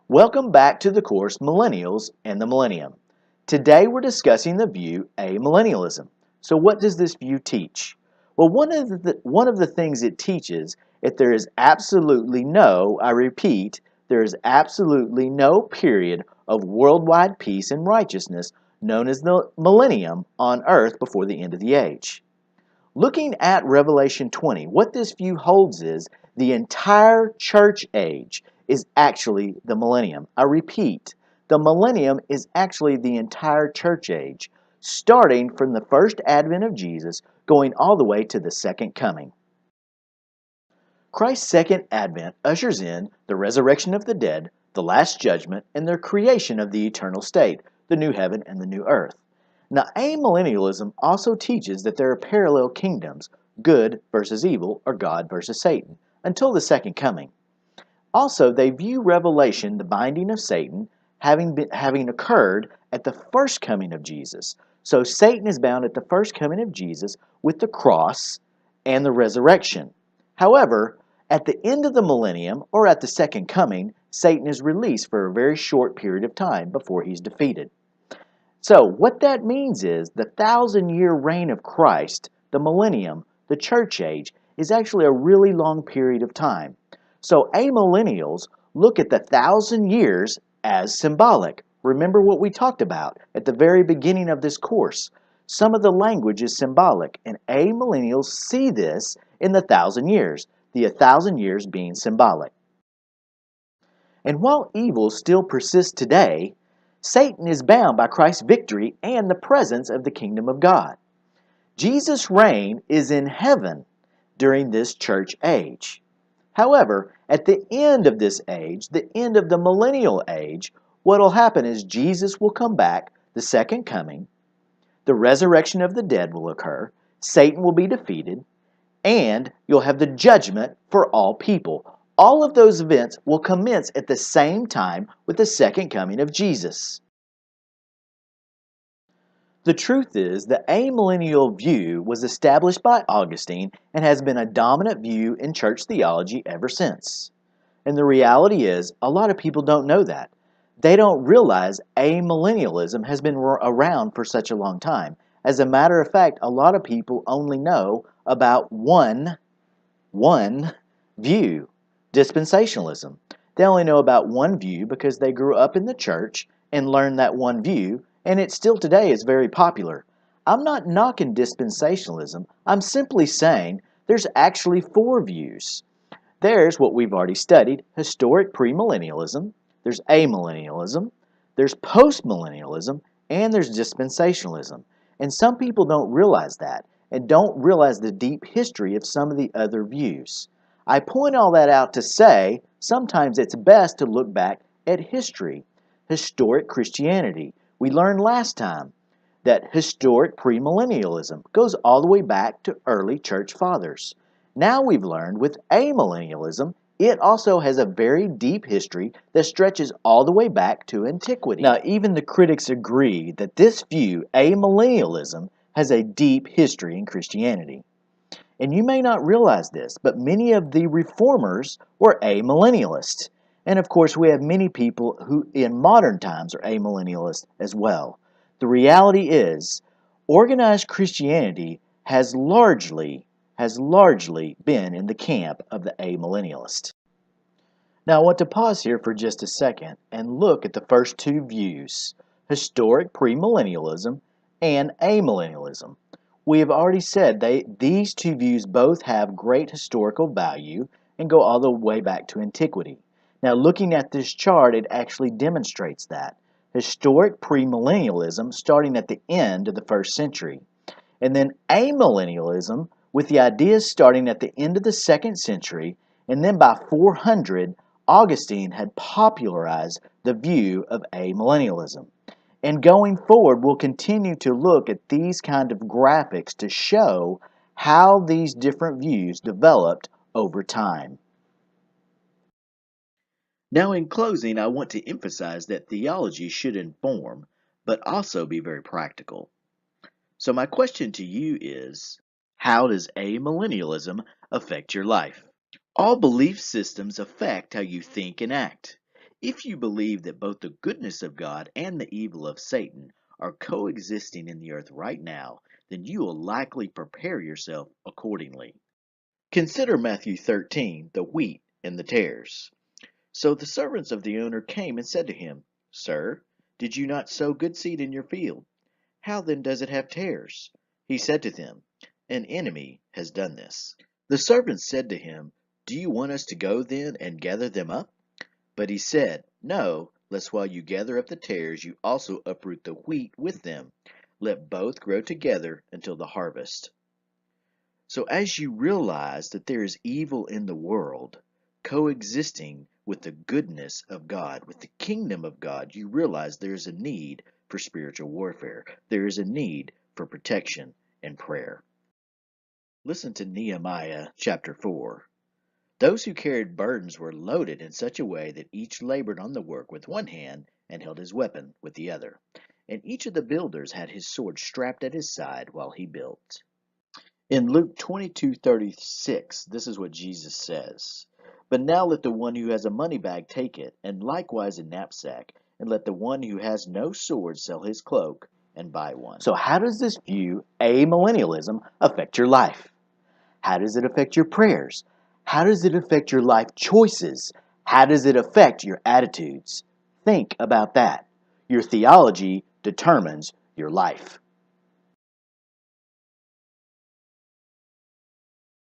Welcome back to the course Millennials and the Millennium. Today we're discussing the view Amillennialism. So what does this view teach? Well, one of the things it teaches is there is absolutely no, I repeat, there is absolutely no period of worldwide peace and righteousness known as the millennium on earth before the end of the age. Looking at Revelation 20, what this view holds is the entire church age is actually the millennium. I repeat, the millennium is actually the entire church age, starting from the first advent of Jesus, going all the way to the second coming. Christ's second advent ushers in the resurrection of the dead, the last judgment, and the creation of the eternal state, the new heaven and the new earth. Now, amillennialism also teaches that there are parallel kingdoms, good versus evil, or God versus Satan, until the second coming. Also, they view Revelation, the binding of Satan, having occurred at the first coming of Jesus. So Satan is bound at the first coming of Jesus with the cross and the resurrection. However, at the end of the millennium, or at the second coming, Satan is released for a very short period of time before he's defeated. So what that means is the 1,000-year reign of Christ, the millennium, the church age, is actually a really long period of time. So amillennials look at the 1,000 years as symbolic. Remember what we talked about at the very beginning of this course. Some of the language is symbolic, and amillennials see this in the 1,000 years, the 1,000 years being symbolic. And while evil still persists today, Satan is bound by Christ's victory and the presence of the kingdom of God. Jesus' reign is in heaven during this church age. However, at the end of this age, the end of the millennial age, what will happen is Jesus will come back, the second coming, the resurrection of the dead will occur, Satan will be defeated, and you'll have the judgment for all people. All of those events will commence at the same time with the second coming of Jesus. The truth is, the amillennial view was established by Augustine and has been a dominant view in church theology ever since. And the reality is, a lot of people don't know that. They don't realize amillennialism has been around for such a long time. As a matter of fact, a lot of people only know about one view. Dispensationalism. They only know about one view because they grew up in the church and learned that one view, and it still today is very popular. I'm not knocking dispensationalism. I'm simply saying there's actually four views. There's what we've already studied, historic premillennialism, there's amillennialism, there's postmillennialism, and there's dispensationalism. And some people don't realize that and don't realize the deep history of some of the other views. I point all that out to say sometimes it's best to look back at history, historic Christianity. We learned last time that historic premillennialism goes all the way back to early church fathers. Now we've learned with amillennialism, it also has a very deep history that stretches all the way back to antiquity. Now, even the critics agree that this view, amillennialism, has a deep history in Christianity. And you may not realize this, but many of the reformers were amillennialists. And of course, we have many people who in modern times are amillennialists as well. The reality is, organized Christianity has largely been in the camp of the amillennialist. Now I want to pause here for just a second and look at the first two views, historic premillennialism and amillennialism. We have already said these two views both have great historical value and go all the way back to antiquity. Now looking at this chart, it actually demonstrates that. Historic premillennialism starting at the end of the first century, and then amillennialism with the ideas starting at the end of the second century, and then by 400, Augustine had popularized the view of amillennialism. And going forward, we'll continue to look at these kind of graphics to show how these different views developed over time. Now in closing, I want to emphasize that theology should inform, but also be very practical. So my question to you is, how does amillennialism affect your life? All belief systems affect how you think and act. If you believe that both the goodness of God and the evil of Satan are coexisting in the earth right now, then you will likely prepare yourself accordingly. Consider Matthew 13, the wheat and the tares. So the servants of the owner came and said to him, Sir, did you not sow good seed in your field? How then does it have tares? He said to them, An enemy has done this. The servants said to him, Do you want us to go then and gather them up? But he said, No, lest while you gather up the tares, you also uproot the wheat with them. Let both grow together until the harvest. So as you realize that there is evil in the world, coexisting with the goodness of God, with the kingdom of God, you realize there is a need for spiritual warfare. There is a need for protection and prayer. Listen to Nehemiah chapter 4. Those who carried burdens were loaded in such a way that each labored on the work with one hand and held his weapon with the other. And each of the builders had his sword strapped at his side while he built. In Luke 22:36, this is what Jesus says. But now let the one who has a money bag take it, and likewise a knapsack, and let the one who has no sword sell his cloak and buy one. So how does this view, amillennialism, affect your life? How does it affect your prayers? How does it affect your life choices? How does it affect your attitudes? Think about that. Your theology determines your life.